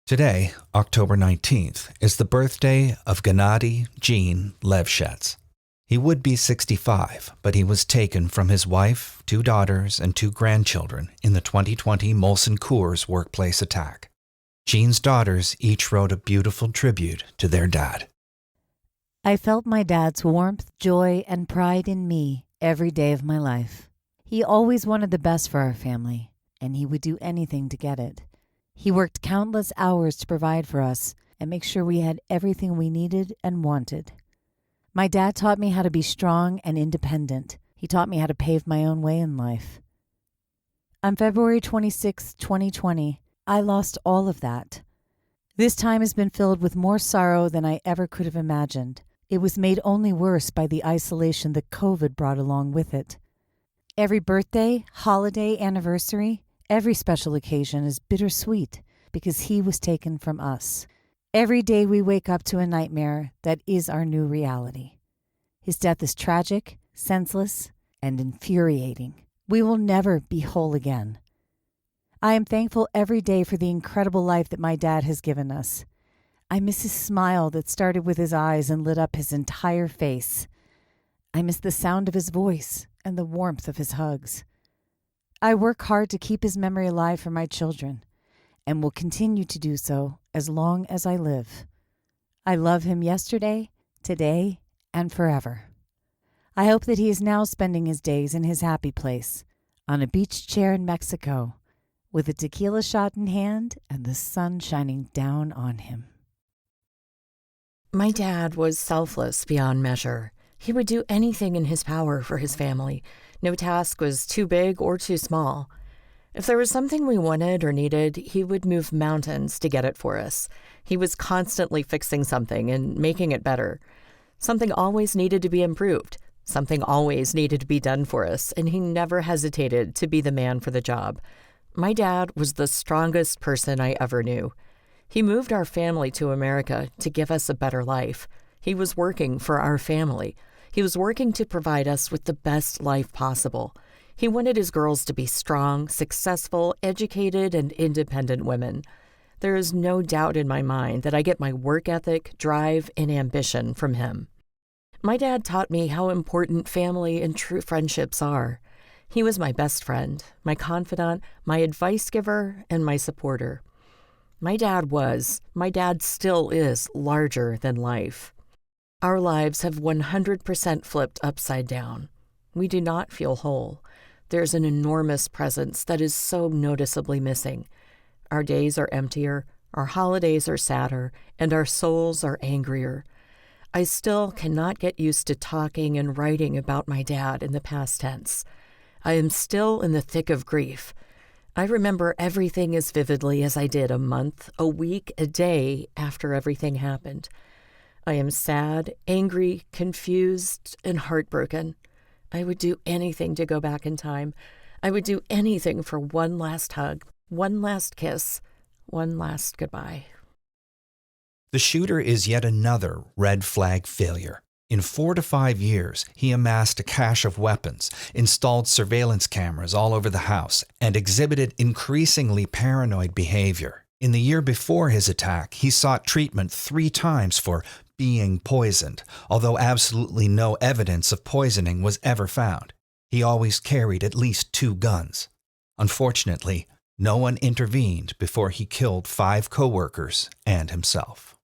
Today, October 19th, is the birthday of Gennady Gene Levshetz. He would be 65, but he was taken from his wife, 2 daughters, and 2 grandchildren in the 2020 Molson Coors workplace attack. Gene's daughters each wrote a beautiful tribute to their dad. I felt my dad's warmth, joy, and pride in me every day of my life. He always wanted the best for our family, and he would do anything to get it. He worked countless hours to provide for us and make sure we had everything we needed and wanted. My dad taught me how to be strong and independent. He taught me how to pave my own way in life. On February 26, 2020, I lost all of that. This time has been filled with more sorrow than I ever could have imagined. It was made only worse by the isolation that COVID brought along with it. Every birthday, holiday, anniversary, every special occasion is bittersweet because he was taken from us. Every day we wake up to a nightmare that is our new reality. His death is tragic, senseless, and infuriating. We will never be whole again. I am thankful every day for the incredible life that my dad has given us. I miss his smile that started with his eyes and lit up his entire face. I miss the sound of his voice and the warmth of his hugs. I work hard to keep his memory alive for my children and will continue to do so as long as I live. I love him yesterday, today, and forever. I hope that he is now spending his days in his happy place, on a beach chair in Mexico, with a tequila shot in hand and the sun shining down on him. My dad was selfless beyond measure. He would do anything in his power for his family. No task was too big or too small. If there was something we wanted or needed, he would move mountains to get it for us. He was constantly fixing something and making it better. Something always needed to be improved. Something always needed to be done for us, and he never hesitated to be the man for the job. My dad was the strongest person I ever knew. He moved our family to America to give us a better life. He was working for our family. He was working to provide us with the best life possible. He wanted his girls to be strong, successful, educated, and independent women. There is no doubt in my mind that I get my work ethic, drive, and ambition from him. My dad taught me how important family and true friendships are. He was my best friend, my confidant, my advice giver, and my supporter. My dad still is larger than life. Our lives have 100% flipped upside down. We do not feel whole. There's an enormous presence that is so noticeably missing. Our days are emptier, our holidays are sadder, and our souls are angrier. I still cannot get used to talking and writing about my dad in the past tense. I am still in the thick of grief. I remember everything as vividly as I did a month, a week, a day after everything happened. I am sad, angry, confused, and heartbroken. I would do anything to go back in time. I would do anything for one last hug, one last kiss, one last goodbye. The shooter is yet another red flag failure. In 4 to 5 years, he amassed a cache of weapons, installed surveillance cameras all over the house, and exhibited increasingly paranoid behavior. In the year before his attack, he sought treatment 3 times for being poisoned, although absolutely no evidence of poisoning was ever found. He always carried at least 2 guns. Unfortunately, no one intervened before he killed 5 coworkers and himself.